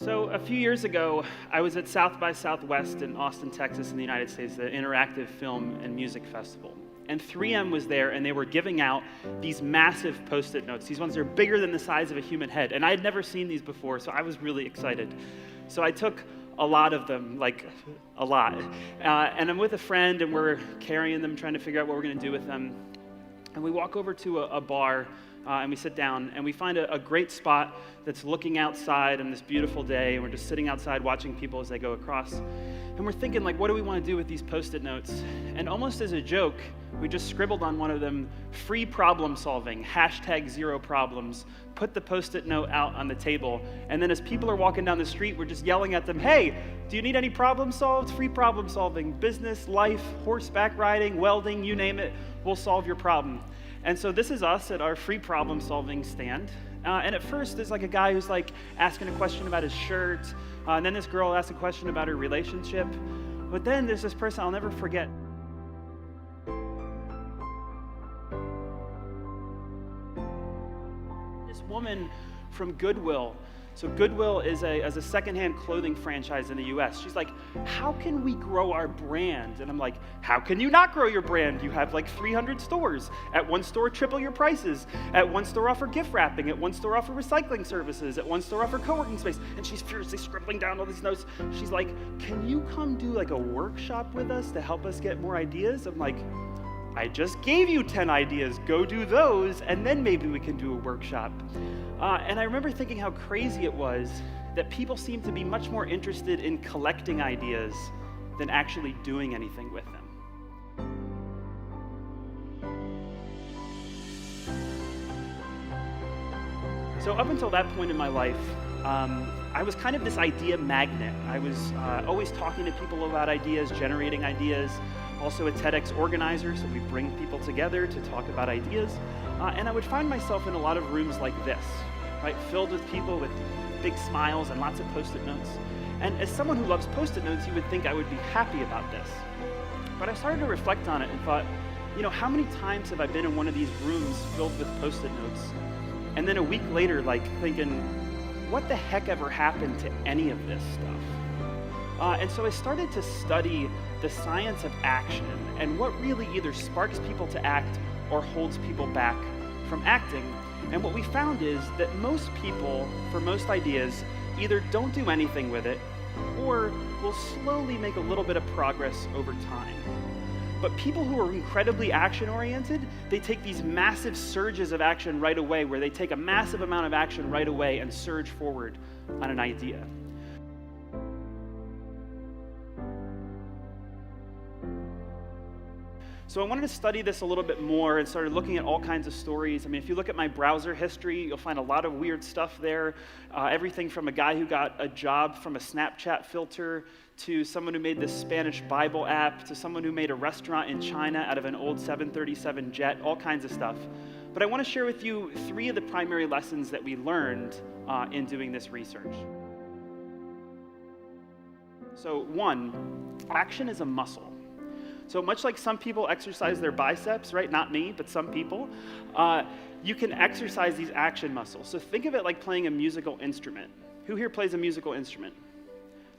So a few years ago, I was at South by Southwest in Austin, Texas in the United States, the Interactive Film and Music Festival. And 3M was there, and they were giving out these massive Post-it notes. These ones are bigger than the size of a human head. And I had never seen these before, so I was really excited. So I took a lot of them, like a lot. And I'm with a friend, and we're carrying them, trying to figure out what we're going to do with them. And we walk over to a bar, and we sit down, and we find a great spot that's looking outside on this beautiful day, and we're just sitting outside watching people as they go across. And we're thinking, like, what do we want to do with these Post-it notes? And almost as a joke, we just scribbled on one of them, free problem solving, #0problems, put the Post-it note out on the table, and then as people are walking down the street, we're just yelling at them, hey, do you need any problem solved? Free problem solving, business, life, horseback riding, welding, you name it, we'll solve your problem. And so this is us at our free problem solving stand. And at first, there's like a guy who's like asking a question about his shirt, and then this girl asks a question about her relationship. But then there's this person I'll never forget. This woman from Goodwill. So Goodwill is a secondhand clothing franchise in the US. She's like, how can we grow our brand? And I'm like, how can you not grow your brand? You have like 300 stores. At one store, triple your prices. At one store, offer gift wrapping. At one store, offer recycling services. At one store, offer co-working space. And she's furiously scribbling down all these notes. She's like, can you come do like a workshop with us to help us get more ideas? I'm like, I just gave you 10 ideas. Go do those, and then maybe we can do a workshop. And I remember thinking how crazy it was that people seem to be much more interested in collecting ideas than actually doing anything with them. So up until that point in my life, I was kind of this idea magnet. I was always talking to people about ideas, generating ideas, also a TEDx organizer, so we bring people together to talk about ideas. And I would find myself in a lot of rooms like this, right, filled with people with big smiles and lots of Post-it notes. And as someone who loves Post-it notes, you would think I would be happy about this. But I started to reflect on it and thought, you know, how many times have I been in one of these rooms filled with Post-it notes? And then a week later, like thinking, what the heck ever happened to any of this stuff? And so I started to study the science of action and what really either sparks people to act or holds people back from acting. And what we found is that most people, for most ideas, either don't do anything with it or will slowly make a little bit of progress over time. But people who are incredibly action-oriented, they take these massive surges of action right away, where they take a massive amount of action right away and surge forward on an idea. So I wanted to study this a little bit more and started looking at all kinds of stories. I mean, if you look at my browser history, you'll find a lot of weird stuff there. Everything from a guy who got a job from a Snapchat filter, to someone who made this Spanish Bible app, to someone who made a restaurant in China out of an old 737 jet, all kinds of stuff. But I want to share with you 3 of the primary lessons that we learned in doing this research. So 1, action is a muscle. So much like some people exercise their biceps, right? Not me, but some people. You can exercise these action muscles. So think of it like playing a musical instrument. Who here plays a musical instrument?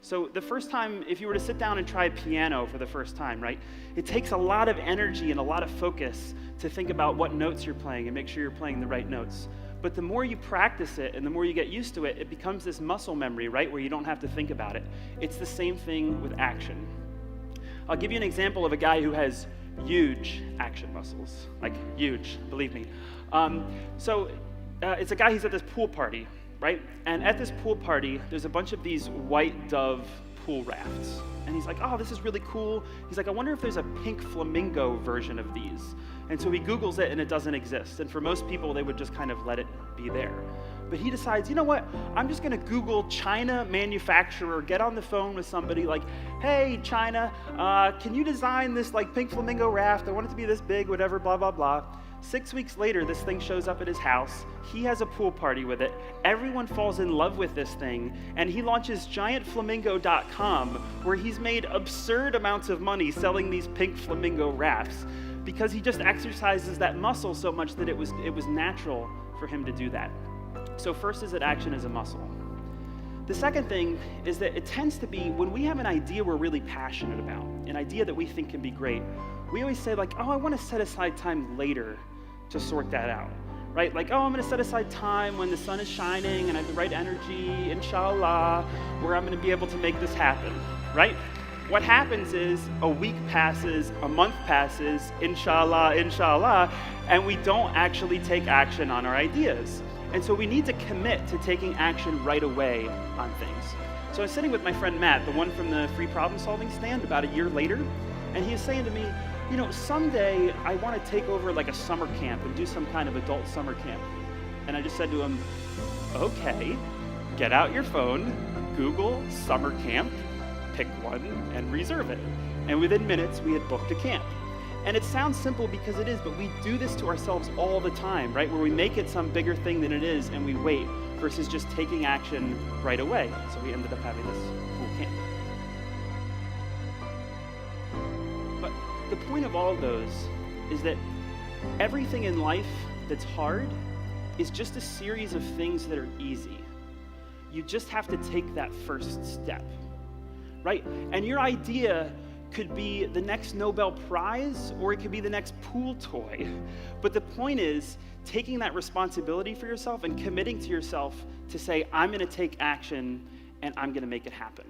So the first time, if you were to sit down and try piano for the first time, right? It takes a lot of energy and a lot of focus to think about what notes you're playing and make sure you're playing the right notes. But the more you practice it and the more you get used to it, it becomes this muscle memory, right? Where you don't have to think about it. It's the same thing with action. I'll give you an example of a guy who has huge action muscles, like huge, believe me. It's a guy who's at this pool party, right? And at this pool party, there's a bunch of these white dove pool rafts. And he's like, oh, this is really cool. He's like, I wonder if there's a pink flamingo version of these. And so he Googles it and it doesn't exist. And for most people, they would just kind of let it be there. But he decides, you know what? I'm just gonna Google China manufacturer, get on the phone with somebody like, hey, China, can you design this like pink flamingo raft? I want it to be this big, whatever, blah, blah, blah. 6 weeks later, this thing shows up at his house. He has a pool party with it. Everyone falls in love with this thing. And he launches giantflamingo.com, where he's made absurd amounts of money selling these pink flamingo rafts because he just exercises that muscle so much that it was natural for him to do that. So first is that action is a muscle. The second thing is that it tends to be when we have an idea we're really passionate about, an idea that we think can be great, we always say like, oh, I want to set aside time later to sort that out, right? Like, oh, I'm going to set aside time when the sun is shining and I have the right energy, inshallah, where I'm going to be able to make this happen, right? What happens is a week passes, a month passes, inshallah, inshallah, and we don't actually take action on our ideas. And so we need to commit to taking action right away on things. So I was sitting with my friend Matt, the one from the free problem solving stand, about a year later, and he was saying to me, you know, someday I want to take over like a summer camp and do some kind of adult summer camp. And I just said to him, okay, get out your phone, Google summer camp, pick one, and reserve it. And within minutes, we had booked a camp. And it sounds simple because it is, but we do this to ourselves all the time, right? Where we make it some bigger thing than it is and we wait versus just taking action right away. So we ended up having this cool camp. But the point of all of those is that everything in life that's hard is just a series of things that are easy. You just have to take that first step, right? And your idea could be the next Nobel Prize, or it could be the next pool toy. But the point is taking that responsibility for yourself and committing to yourself to say, I'm going to take action and I'm going to make it happen.